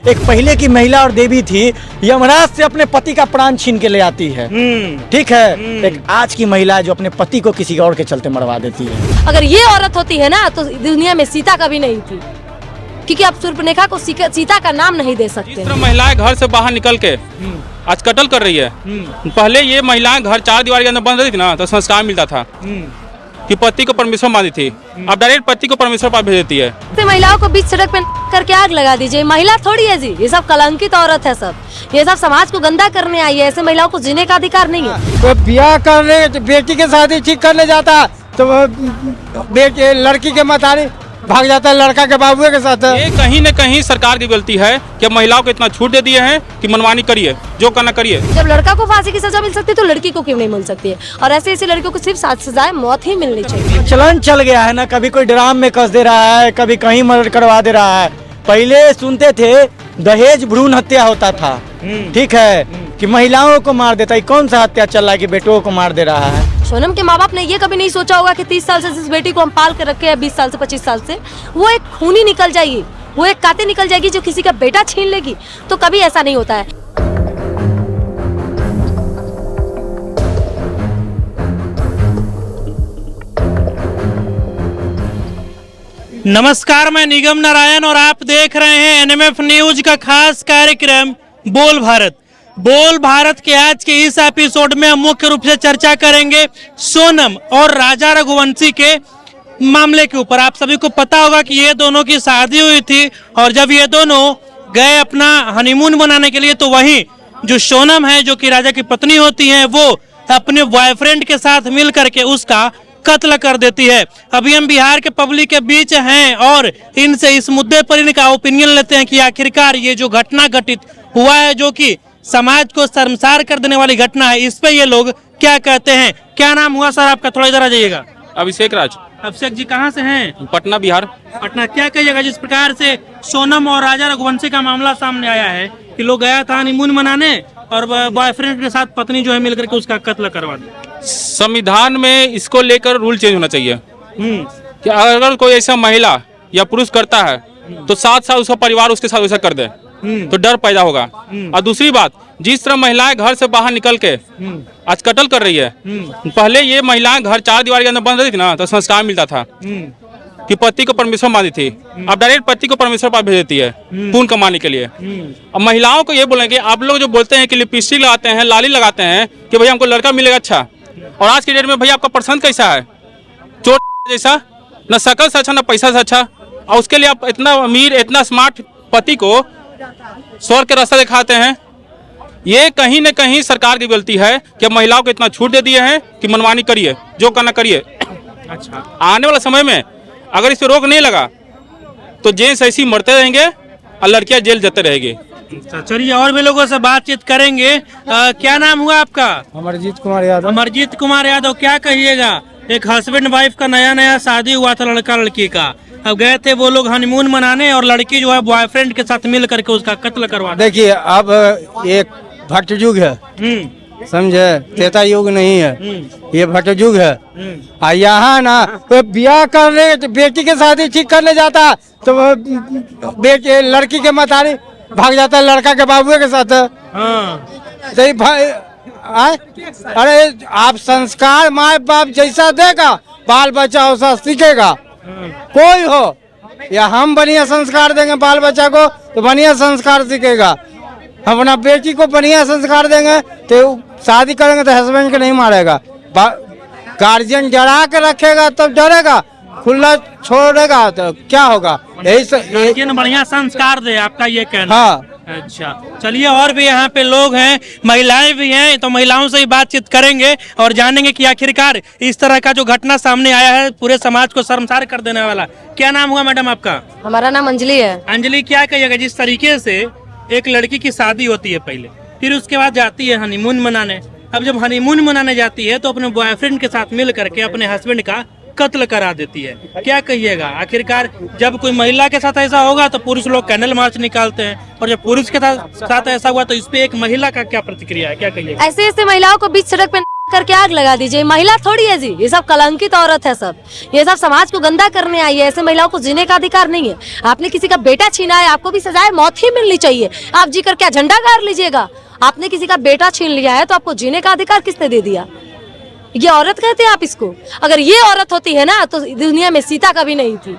एक पहले की महिला और देवी थी, यमराज से अपने पति का प्राण छीन के ले आती है। ठीक है। एक आज की महिला है जो अपने पति को किसी और के चलते मरवा देती है। अगर ये औरत होती है ना तो दुनिया में सीता कभी नहीं थी, क्योंकि आप शूर्पणखा को सीता का नाम नहीं दे सकते। महिलाएं घर से बाहर निकल के आज कत्ल कर रही है। पहले ये महिलाएं घर चार दीवार के अंदर बंद रही थी ना, तो संस्कार मिलता था कि पति को परमेश्वर मानती थी। अब डायरेक्ट पति को परमेश्वर पास भेज देती है। तो महिलाओं को बीच सड़क पे करके आग लगा दीजिए। महिला थोड़ी है जी, ये सब कलंकित औरत है। सब ये सब समाज को गंदा करने आई है। ऐसे महिलाओं को जीने का अधिकार नहीं है। तो ब्याह करने बेटी के शादी ठीक करने जाता तो बेटी लड़की के मतारी भाग जाता है लड़का के बाबू के साथ। ये कहीं न कहीं सरकार की गलती है कि महिलाओं को इतना छूट दे दिए हैं कि मनमानी करिए, जो करना करिए। जब लड़का को फांसी की सजा मिल सकती है तो लड़की को क्यों नहीं मिल सकती है? और ऐसे ऐसी लड़कियों को सिर्फ सजाए मौत ही मिलनी चाहिए। चलन चल गया है ना, कभी कोई ड्राम में कस दे रहा है, कभी कहीं मर्डर करवा दे रहा है। पहले सुनते थे दहेज भ्रूण हत्या होता था, ठीक है, कि महिलाओं को मार देता है। कौन सा हत्या चल रहा है कि बेटों को मार दे रहा है? सोनम के माँ बाप ने ये कभी नहीं सोचा होगा कि 30 साल से जिस बेटी को हम पाल के रखे हैं, 20 साल से 25 साल से, वो एक खूनी निकल जाएगी, वो एक कातिल निकल जाएगी जो किसी का बेटा छीन लेगी। तो कभी ऐसा नहीं होता है। नमस्कार, मैं निगम नारायण और आप देख रहे हैं एनएमएफ न्यूज का खास कार्यक्रम बोल भारत। बोल भारत के आज के इस एपिसोड में हम मुख्य रूप से चर्चा करेंगे सोनम और राजा रघुवंशी के मामले के ऊपर। आप सभी को पता होगा कि ये दोनों की शादी हुई थी और जब ये दोनों गए अपना हनीमून मनाने के लिए तो वहीं जो सोनम है, जो कि राजा की पत्नी होती है, वो अपने बॉयफ्रेंड के साथ मिल करके उसका कत्ल कर देती है। अभी हम बिहार के पब्लिक के बीच हैं और इनसे इस मुद्दे पर इनका ओपिनियन लेते हैं कि आखिरकार ये जो घटना घटित हुआ है, जो कि समाज को शर्मसार कर देने वाली घटना है, इस पे ये लोग क्या कहते हैं। क्या नाम हुआ सर आपका? थोड़ा इधर आ जाइएगा। अभिषेक राज। अभिषेक जी कहाँ से हैं? पटना, बिहार। पटना। क्या कहिएगा जिस प्रकार से सोनम और राजा रघुवंशी का मामला सामने आया है कि लोग गया था हनीमून मनाने और बॉयफ्रेंड के साथ पत्नी जो है मिलकर के उसका कत्ल करवा दिया। संविधान में इसको लेकर रूल चेंज होना चाहिए कि अगर कोई ऐसा महिला या पुरुष करता है तो 7 साल उसका परिवार उसके साथ वैसा कर दे तो डर पैदा होगा। और दूसरी बात, जिस तरह महिलाएं घर से बाहर निकल के आज कत्ल कर रही है, पहले ये महिलाएं घर चार दीवार के अंदर बंद रही थी ना, तो संस्कार मिलता था कि पति को परमेश्वर मानती थी। अब डायरेक्ट पति को परमेश्वर पास भेज देती है पुण्य कमाने के लिए। अब महिलाओं को ये बोलेंगे, आप लोग जो बोलते हैं कि लिपस्टिक लगाते हैं, लाली लगाते हैं कि भैया हमको लड़का मिलेगा अच्छा, और आज की डेट में भैया आपका पसंद कैसा है? चोट जैसा, न शकल से अच्छा न पैसा से अच्छा, और उसके लिए आप इतना अमीर इतना स्मार्ट पति को स्वर्ग के रास्ता दिखाते हैं। ये कहीं न कहीं सरकार की गलती है कि महिलाओं को इतना छूट दे दिए हैं कि मनमानी करिए, जो करना करिए। अच्छा, आने वाला समय में अगर इस पर रोक नहीं लगा तो जेंट्स ऐसी मरते रहेंगे और लड़कियां जेल जाते रहेंगी। चलिए और भी लोगों से बातचीत करेंगे। क्या नाम हुआ आपका? अमरजीत कुमार यादव। अमरजीत कुमार यादव। क्या कहिएगा, एक हस्बैंड वाइफ का नया शादी हुआ था लड़का लड़की का, अब गए थे वो लोग हनीमून मनाने और लड़की जो है बॉयफ्रेंड के साथ मिल करके उसका कत्ल करवा। देखिए अब एक भट्ट युग है, समझे, त्रेता युग नहीं है, ये भट्ट युग है। और यहाँ ना तो ब्याह करने बेटी के शादी ठीक करने जाता तो बेटी लड़की के मतारी भाग जाता है लड़का के बाबू के साथ। सही भाई, अरे आप संस्कार माँ बाप जैसा देगा बाल बच्चा वैसा सीखेगा। कोई हो या हम बढ़िया संस्कार देंगे बाल बच्चा को तो बढ़िया संस्कार सीखेगा। अपना बेटी को बढ़िया संस्कार देंगे तो शादी करेंगे तो हस्बैंड को नहीं मारेगा। गार्जियन डरा के रखेगा तो डरेगा, खुला छोड़ेगा तो क्या होगा? यही बढ़िया संस्कार दे, आपका ये कहना। हाँ। अच्छा, चलिए और भी यहाँ पे लोग हैं, महिलाएं भी हैं, तो महिलाओं से ही बातचीत करेंगे और जानेंगे कि आखिरकार इस तरह का जो घटना सामने आया है पूरे समाज को शर्मसार कर देने वाला। क्या नाम हुआ मैडम आपका? हमारा नाम अंजलि है। अंजलि, क्या कहिएगा जिस तरीके से एक लड़की की शादी होती है पहले, फिर उसके बाद जाती है हनीमून मनाने, अब जब हनीमून मनाने जाती है तो अपने बॉयफ्रेंड के साथ मिल करके अपने हस्बैंड का कत्ल करा देती है। क्या कहिएगा, आखिरकार जब कोई महिला के साथ ऐसा होगा तो पुरुष लोग कैंडल मार्च निकालते हैं, और जब पुरुष के साथ ऐसा हुआ तो इस पे एक महिला का क्या प्रतिक्रिया है? क्या कहिएगा? ऐसे ऐसे महिलाओं को बीच सड़क पे करके आग लगा दीजिए। महिला थोड़ी है जी, ये सब कलंकित औरत है सब, ये सब समाज को गंदा करने आई है। ऐसे महिलाओं को जीने का अधिकार नहीं है। आपने किसी का बेटा छीना है, आपको भी सजाए मौत ही मिलनी चाहिए। आप जी कर क्या झंडा गाड़ लीजिएगा? आपने किसी का बेटा छीन लिया है तो आपको जीने का अधिकार किसने दे दिया? ये औरत कहते हैं आप इसको? अगर ये औरत होती है ना तो दुनिया में सीता कभी नहीं थी,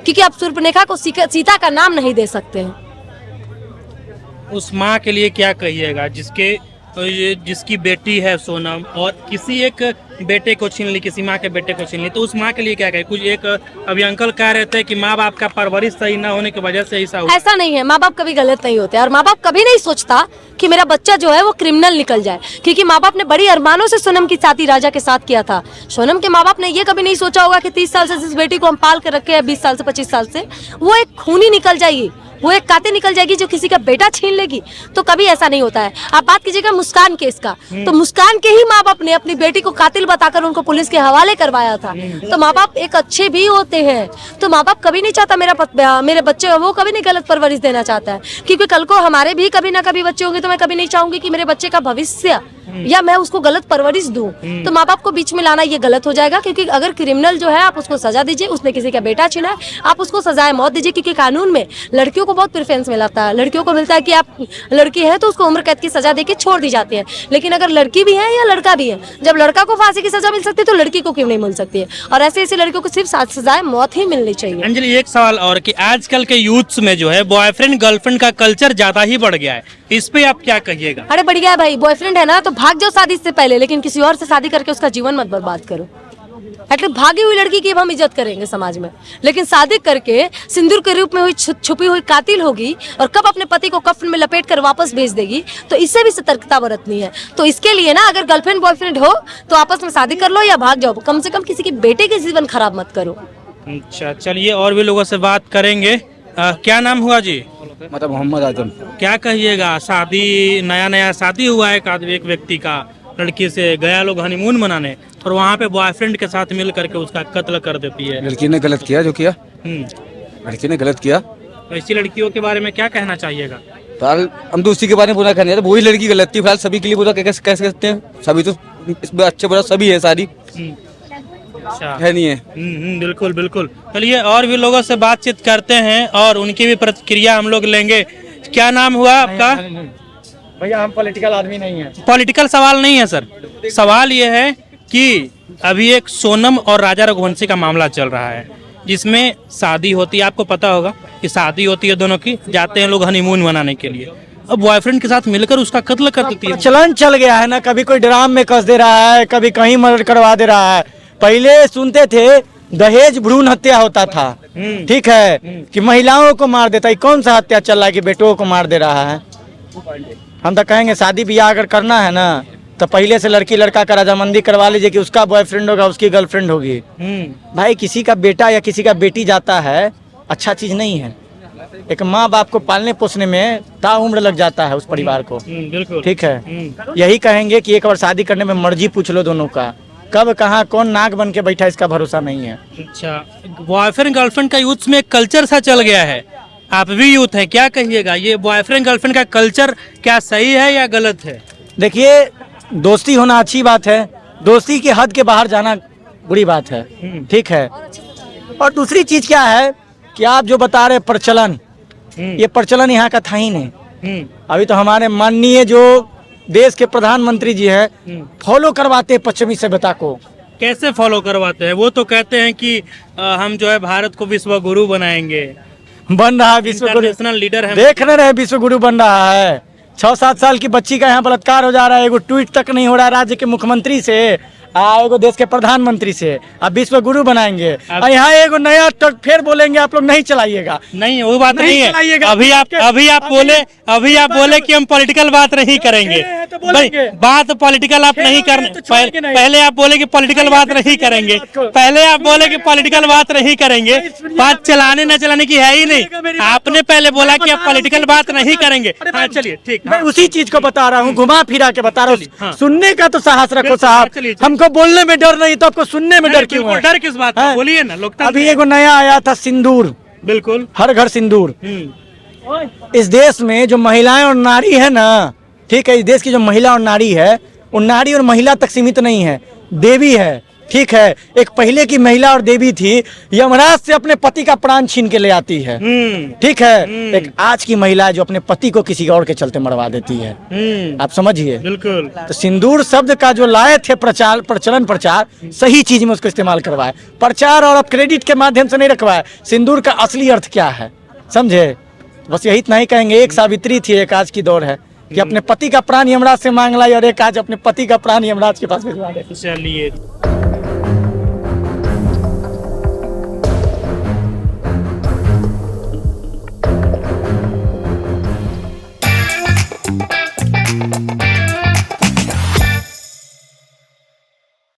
क्योंकि आप शूर्पणखा को सीता का नाम नहीं दे सकते हैं। उस माँ के लिए क्या कहिएगा जिसकी बेटी है सोनम और किसी एक बेटे को छीन ली, किसी माँ के बेटे को छीन ली, तो उस माँ के लिए क्या कहे? कुछ एक अभी अंकल कह रहे थे कि माँ बाप का परवरिश सही ना होने की वजह से ऐसा हुआ। ऐसा नहीं है, माँ बाप कभी गलत नहीं होते और माँ बाप कभी नहीं सोचता कि मेरा बच्चा जो है वो क्रिमिनल निकल जाए, क्योंकि माँ बाप ने बड़ी अरमानों से सोनम की शादी राजा के साथ किया था। सोनम के माँ बाप ने ये कभी नहीं सोचा होगा कि 30 साल से जिस बेटी को हम पाल कर रखे हैं, 20 साल से 25 साल से, वो एक खूनी निकल जाएगी, वो एक कातिल निकल जाएगी जो किसी का बेटा छीन लेगी। तो कभी ऐसा नहीं होता है। आप बात कीजिएगा मुस्कान केस का, तो मुस्कान के ही माँ बाप ने अपनी बेटी को कातिल बताकर उनको पुलिस के हवाले करवाया था। तो माँ बाप एक अच्छे भी होते हैं। तो माँ बाप कभी नहीं चाहता मेरे बच्चे, वो कभी नहीं गलत परवरिश देना चाहता है, क्योंकि कल को हमारे भी कभी ना कभी बच्चे होंगे, तो मैं कभी नहीं चाहूंगी कि मेरे बच्चे का भविष्य या मैं उसको गलत परवरिश दूं। तो माँ बाप को बीच में लाना ये गलत हो जाएगा, क्योंकि अगर क्रिमिनल जो है आप उसको सजा दीजिए, उसने किसी का बेटा छीना है, आप उसको सजाए मौत दीजिए, क्योंकि कानून में लड़कियों को बहुत प्रेफरेंस मिलता है। लड़कियों को मिलता है कि आप लड़की है तो उसको उम्र कैद की सजा देके छोड़ दी जाती है, लेकिन अगर लड़की भी है या लड़का भी है, जब लड़का को फांसी की सजा मिल सकती है तो लड़की को क्यों नहीं मिल सकती है? और ऐसे ऐसी लड़कियों को सिर्फ सजाए मौत ही मिलनी चाहिए। अंजलि, एक सवाल और कि आजकल के यूथ्स में जो है बॉयफ्रेंड गर्लफ्रेंड का कल्चर ज्यादा ही बढ़ गया है, इस पे आप क्या कहिएगा? अरे बढ़िया है भाई, बॉयफ्रेंड है ना तो भाग जाओ शादी से पहले, लेकिन किसी और से शादी करके उसका जीवन मत बर्बाद करो। एटलीस्ट भागी हुई लड़की की अब हम इज्जत करेंगे समाज में, लेकिन शादी करके सिंदूर के रूप में हुई छुपी हुई कातिल होगी और कब अपने पति को कफन में लपेट कर वापस भेज देगी, तो इससे भी सतर्कता बरतनी है। तो इसके लिए ना, अगर गर्लफ्रेंड बॉयफ्रेंड हो तो आपस में शादी कर लो या भाग जाओ, कम से कम किसी के बेटे के जीवन खराब मत करो। अच्छा, चलिए और भी लोगों से बात करेंगे। क्या नाम हुआ जी? मतलब मोहम्मद आजम। क्या कहिएगा, शादी नया शादी हुआ है एक व्यक्ति का, लड़की से गया लोग हनीमून मनाने और वहाँ पे बॉयफ्रेंड के साथ मिल करके उसका कत्ल कर देती है। लड़की ने गलत किया जो किया, लड़की ने गलत किया। तो ऐसी लड़कियों के बारे में क्या कहना चाहिएगा? फिलहाल हम तो उसी के बारे में बुरा कहने, वही लड़की गलत थी। फिलहाल सभी के लिए बुरा कैसे कहते हैं? सभी तो इसमें अच्छे बुरा सभी है, सारी अच्छा है नहीं है। बिल्कुल बिल्कुल। चलिए और भी लोगों से बातचीत करते हैं और उनकी भी प्रतिक्रिया हम लोग लेंगे। क्या नाम हुआ आपका? भैया हम पॉलिटिकल आदमी नहीं है। पॉलिटिकल सवाल नहीं है सर, सवाल ये है कि अभी एक सोनम और राजा रघुवंशी का मामला चल रहा है, जिसमें शादी होती है, आपको पता होगा कि शादी होती है दोनों की, जाते हैं लोग हनीमून मनाने के लिए, अब बॉयफ्रेंड के साथ मिलकर उसका कत्ल कर देती है। चलन चल गया है ना, कभी कोई ड्राम में कस दे रहा है, कभी कहीं मर्डर करवा दे रहा है। पहले सुनते थे दहेज भ्रूण हत्या होता था, ठीक है, कि महिलाओं को मार देता है। कौन सा हत्या चल रहा है कि बेटों को मार दे रहा है? हम तो कहेंगे शादी ब्याह अगर करना है ना तो पहले से लड़की लड़का का रजामंदी करवा लीजिए कि उसका बॉयफ्रेंड होगा, उसकी गर्लफ्रेंड होगी। भाई किसी का बेटा या किसी का बेटी जाता है, अच्छा चीज नहीं है। एक माँ बाप को पालने पोसने में ताउम्र लग जाता है उस परिवार को, बिल्कुल ठीक है। यही कहेंगे कि एक बार शादी करने में मर्जी पूछ लो दोनों का, कब कहाँ कौन नाग बन के बैठा इसका भरोसा नहीं है। अच्छा, बॉयफ्रेंड गर्लफ्रेंड का यूथ में एक कल्चर सा चल गया है, आप भी यूथ हैं, क्या कहिएगा? ये बॉयफ्रेंड गर्लफ्रेंड का कल्चर क्या सही है या गलत है? देखिए, दोस्ती होना अच्छी बात है, दोस्ती की हद के बाहर जाना बुरी बात है, ठीक है। और दूसरी चीज क्या है कि आप जो बता रहे प्रचलन, ये प्रचलन यहाँ का था ही नहीं। अभी तो हमारे माननीय जो देश के प्रधानमंत्री जी हैं फॉलो करवाते पश्चिमी सभ्यता को। कैसे फॉलो करवाते हैं? वो तो कहते हैं कि हम जो है भारत को विश्व गुरु बनाएंगे, बन रहा है विश्व गुरु, इंटरनेशनल लीडर है, देख रहे हैं विश्व गुरु बन रहा है। 6-7 साल की बच्ची का यहाँ बलात्कार हो जा रहा है, एगो ट्वीट तक नहीं हो रहा है राज्य के मुख्यमंत्री से, एगो देश के प्रधानमंत्री से। अब विश्व गुरु बनाएंगे, यहाँ एगो नया ट्रक फिर बोलेंगे आप लोग नहीं चलाइएगा। नहीं, वो बात नहीं है। अभी आप बोले कि हम पॉलिटिकल बात नहीं करेंगे, बात पॉलिटिकल आप नहीं करने, पहले आप बोले कि पॉलिटिकल बात नहीं करेंगे, पहले आप बोले कि पॉलिटिकल बात नहीं करेंगे, बात चलाने न चलाने की है ही नहीं। आपने पहले बोला कि आप पॉलिटिकल बात नहीं करेंगे। हाँ चलिए ठीक, मैं उसी चीज को बता रहा हूँ, घुमा फिरा के बता रहा हूँ। सुनने का तो साहस रखो साहब, हमको बोलने में डर नहीं तो आपको सुनने में डर क्यों है? डर किस बात का? बोलिए ना। लोकतंत्र अभी एगो नया आया था सिंदूर, बिल्कुल हर घर सिंदूर। इस देश में जो महिलाएं और नारी है ना, ठीक है, इस देश की जो महिला और नारी है वो नारी और महिला तक सीमित नहीं है, देवी है, ठीक है। एक पहले की महिला और देवी थी, यमराज से अपने पति का प्राण छीन के ले आती है, ठीक है। एक आज की महिला है जो अपने पति को किसी और के चलते मरवा देती है। आप समझिए, बिल्कुल। तो सिंदूर शब्द का जो लाए थे प्रचार सही चीज में उसको इस्तेमाल करवाए, प्रचार और क्रेडिट के माध्यम से नहीं रखवाए। सिंदूर का असली अर्थ क्या है, समझे? बस यही इतना ही कहेंगे। एक सावित्री थी, एक आज की दौर है कि अपने पति का प्राण यमराज से मांग लाई, और एक आज अपने पति का प्राण यमराज के पास भिजवा दे। चलिए।